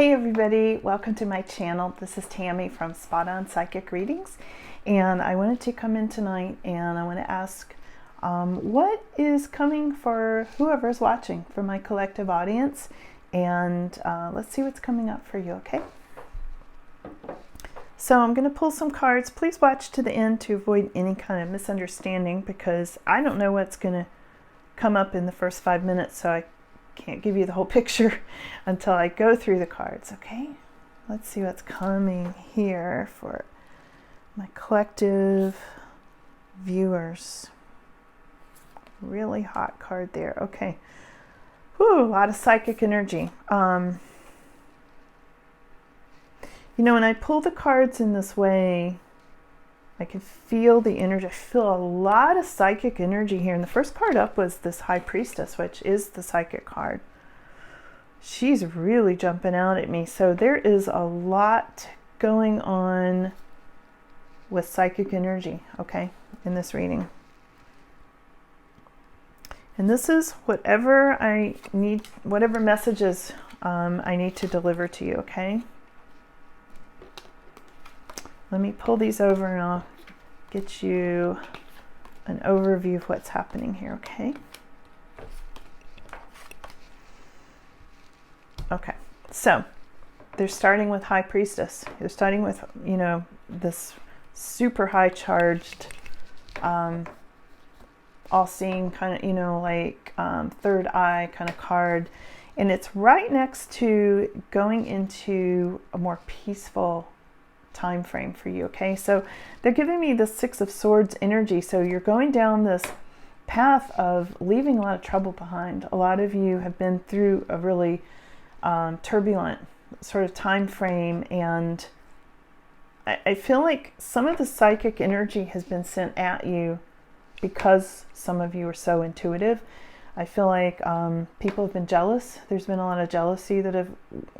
Hey everybody, welcome to my channel. This is Tammy from Spot On Psychic Readings, and I wanted to come in tonight and I want to ask what is coming for whoever's watching, for my collective audience, and let's see what's coming up for you, okay? So I'm going to pull some cards. Please watch to the end to avoid any kind of misunderstanding, because I don't know what's going to come up in the first 5 minutes, so I can't give you the whole picture until I go through the cards, okay? Let's see what's coming here for my collective viewers. Really hot card there. Okay. Whew, a lot of psychic energy. You know, when I pull the cards in this way, I can feel the energy. I feel a lot of psychic energy here. And the first card up was this High Priestess, which is the psychic card. She's really jumping out at me. So there is a lot going on with psychic energy, okay, in this reading. And this is whatever I need, whatever messages I need to deliver to you, okay? Let me pull these over and I'll get you an overview of what's happening here, okay? Okay, so they're starting with High Priestess. They're starting with, you know, this super high charged, all-seeing kind of, you know, like third eye kind of card. And it's right next to going into a more peaceful time frame for you, okay? So they're giving me the Six of Swords energy. So you're going down this path of leaving a lot of trouble behind. A lot of you have been through a really turbulent sort of time frame, and I feel like some of the psychic energy has been sent at you because some of you are so intuitive. I feel like people have been jealous. There's been a lot of jealousy that have,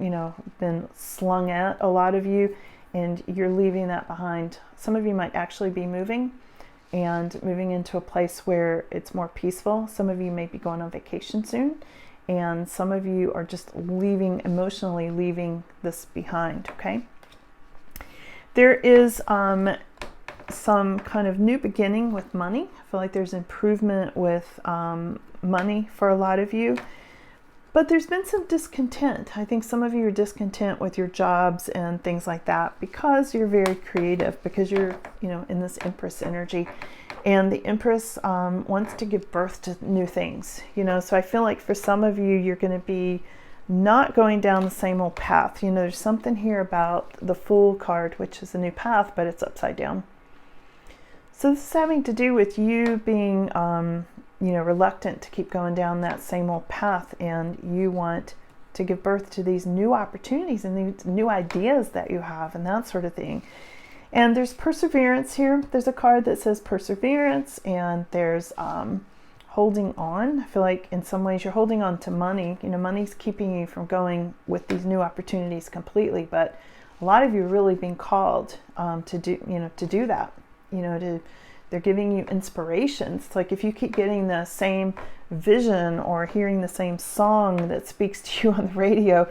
you know, been slung at a lot of you, and you're leaving that behind. Some of you might actually be moving and moving into a place where it's more peaceful. Some of you may be going on vacation soon, and some of you are just leaving, emotionally leaving this behind, okay? There is some kind of new beginning with money. I feel like there's improvement with money for a lot of you. But there's been some discontent. I think some of you are discontent with your jobs and things like that because you're very creative, because you're, you know, in this Empress energy. And the Empress wants to give birth to new things, you know. So I feel like for some of you, you're going to be not going down the same old path. You know, there's something here about the Fool card, which is a new path, but it's upside down. So this is having to do with you being you know, reluctant to keep going down that same old path, and you want to give birth to these new opportunities and these new ideas that you have and that sort of thing. And there's perseverance here. There's a card that says perseverance, and there's holding on. I feel like in some ways you're holding on to money. You know, money's keeping you from going with these new opportunities completely, but a lot of you are really being called to do, you know, to do that. You know, they're giving you inspirations. It's like if you keep getting the same vision or hearing the same song that speaks to you on the radio,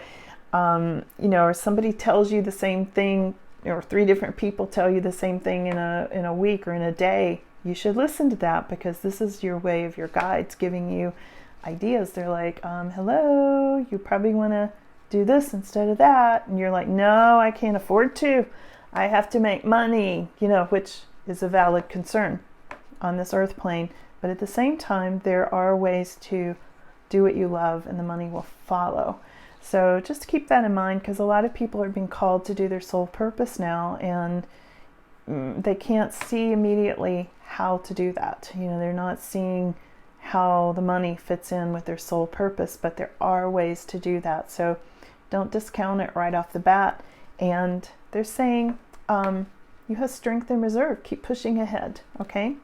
you know, or somebody tells you the same thing, or 3 different people tell you the same thing in a week or in a day, you should listen to that, because this is your way of your guides giving you ideas. They're like, hello, you probably want to do this instead of that. And you're like, no, I can't afford to. I have to make money, you know, which is a valid concern on this earth plane. But at the same time, there are ways to do what you love, and the money will follow. So just keep that in mind, because a lot of people are being called to do their soul purpose now, and they can't see immediately how to do that. You know, they're not seeing how the money fits in with their soul purpose, but there are ways to do that. So don't discount it right off the bat. And they're saying, you have strength and reserve. Keep pushing ahead, okay?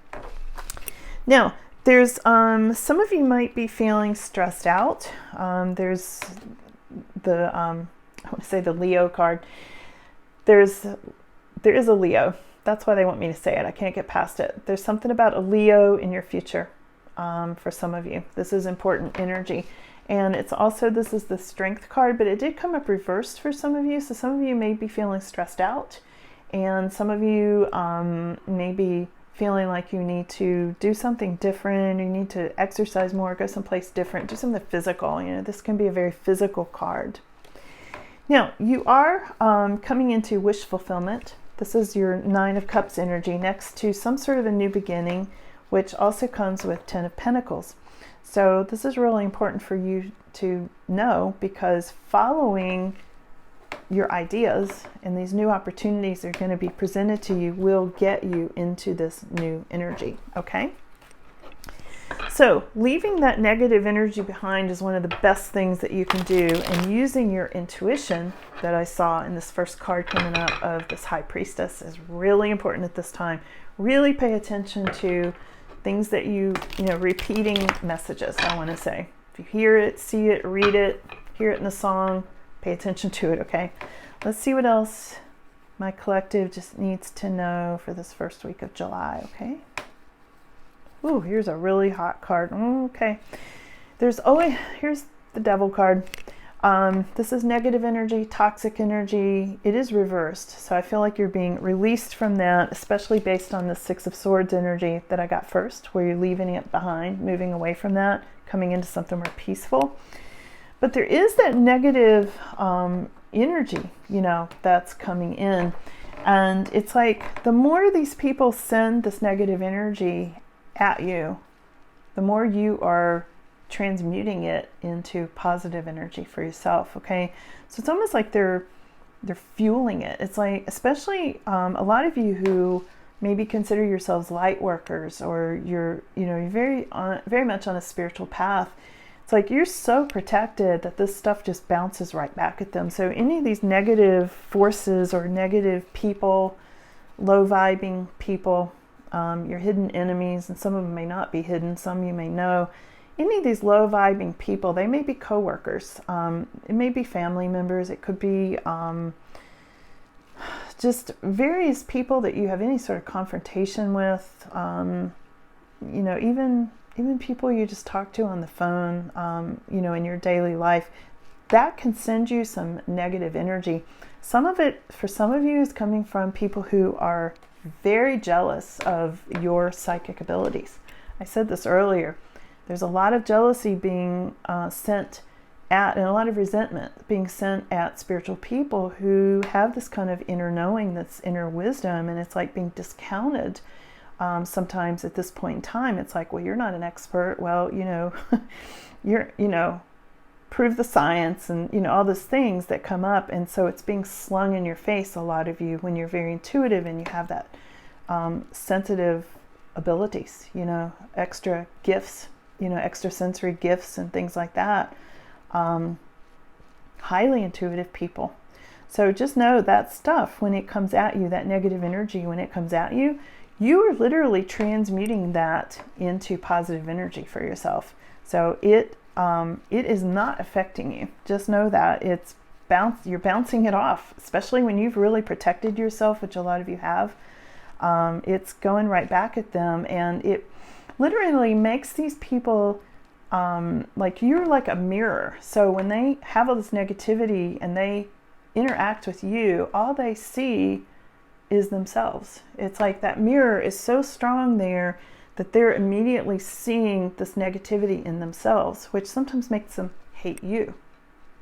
Now, there's some of you might be feeling stressed out. There's the I want to say the Leo card. There is a Leo. That's why they want me to say it. I can't get past it. There's something about a Leo in your future for some of you. This is important energy. And it's also, this is the Strength card, but it did come up reversed for some of you. So some of you may be feeling stressed out, and some of you may be feeling like you need to do something different, you need to exercise more, go someplace different, do something physical. You know, this can be a very physical card. Now, you are coming into wish fulfillment. This is your Nine of Cups energy next to some sort of a new beginning, which also comes with Ten of Pentacles. So this is really important for you to know, because following your ideas and these new opportunities that are going to be presented to you will get you into this new energy, okay? So leaving that negative energy behind is one of the best things that you can do, and using your intuition that I saw in this first card coming up of this High Priestess is really important at this time. Really pay attention to things that you know, repeating messages, I want to say. If you hear it, see it, read it, hear it in a song, pay attention to it, okay? Let's see what else my collective just needs to know for this first week of July, okay? Ooh, here's a really hot card. Okay. Here's the Devil card. This is negative energy, toxic energy. It is reversed. So I feel like you're being released from that, especially based on the Six of Swords energy that I got first, where you're leaving it behind, moving away from that, coming into something more peaceful. But there is that negative energy, you know, that's coming in. And it's like the more these people send this negative energy at you, the more you are transmuting it into positive energy for yourself, okay? So it's almost like they're fueling it. It's like, especially a lot of you who maybe consider yourselves light workers, or you're very much on a spiritual path. It's like you're so protected that this stuff just bounces right back at them. So any of these negative forces or negative people, low vibing people, your hidden enemies, and some of them may not be hidden, some you may know. Any of these low vibing people, they may be co-workers, it may be family members, it could be just various people that you have any sort of confrontation with, you know, even people you just talk to on the phone, you know, in your daily life. That can send you some negative energy. Some of it, for some of you, is coming from people who are very jealous of your psychic abilities. I said this earlier. There's a lot of jealousy being sent at, and a lot of resentment being sent at spiritual people who have this kind of inner knowing, this inner wisdom, and it's like being discounted. Sometimes at this point in time, it's like, well, you're not an expert. Well, you know, prove the science, and, you know, all those things that come up. And so it's being slung in your face, a lot of you, when you're very intuitive and you have that sensitive abilities, you know, extra gifts, you know, extrasensory gifts and things like that. Highly intuitive people. So just know that stuff, when it comes at you, that negative energy, when it comes at you, you are literally transmuting that into positive energy for yourself. So it is not affecting you. Just know that you're bouncing it off, especially when you've really protected yourself, which a lot of you have. It's going right back at them, and it literally makes these people like you're like a mirror. So when they have all this negativity and they interact with you, all they see is themselves. It's like that mirror is so strong there that they're immediately seeing this negativity in themselves, which sometimes makes them hate you.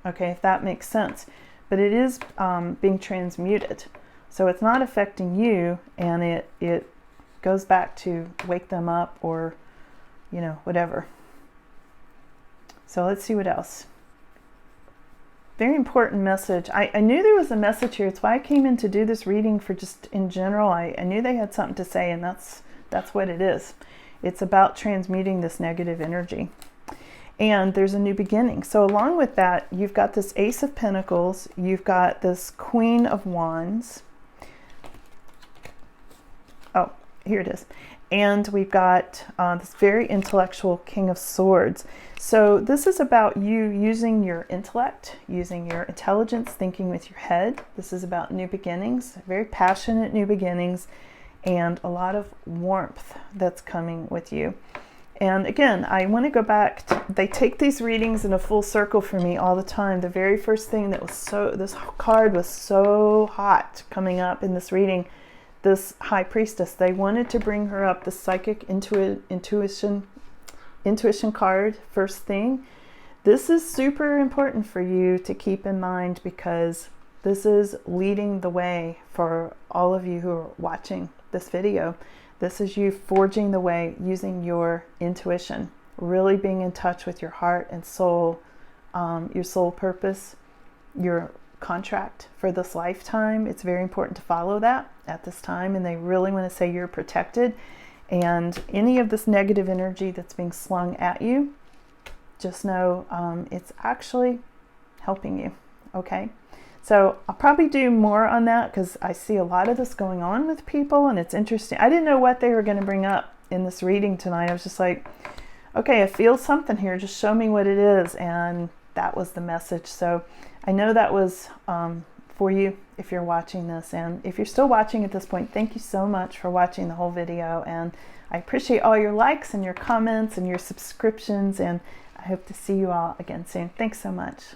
Okay, if that makes sense. But it is being transmuted. So it's not affecting you, and it goes back to wake them up, or, you know, whatever. So let's see what else. Very important message. I knew there was a message here. It's why I came in to do this reading for just in general. I knew they had something to say, and that's what it is. It's about transmuting this negative energy. And there's a new beginning. So along with that, you've got this Ace of Pentacles. You've got this Queen of Wands. Oh, here it is. And we've got this very intellectual King of Swords. So this is about you using your intellect, using your intelligence, thinking with your head. This is about new beginnings, very passionate new beginnings, and a lot of warmth that's coming with you. And again, I want to go back to, they take these readings in a full circle for me all the time. The very first thing that was this card was so hot coming up in this reading, this High Priestess, they wanted to bring her up, the psychic intuition card, first thing. This is super important for you to keep in mind, because this is leading the way for all of you who are watching this video. This is you forging the way using your intuition, really being in touch with your heart and soul, your soul purpose, your contract for this lifetime. It's very important to follow that at this time, and they really want to say you're protected. And any of this negative energy that's being slung at you, just know it's actually helping you, okay? So I'll probably do more on that, because I see a lot of this going on with people, and it's interesting. I didn't know what they were going to bring up in this reading tonight. I was just like, okay, I feel something here. Just show me what it is. And that was the message. So I know that was for you if you're watching this. And if you're still watching at this point, thank you so much for watching the whole video. And I appreciate all your likes and your comments and your subscriptions. And I hope to see you all again soon. Thanks so much.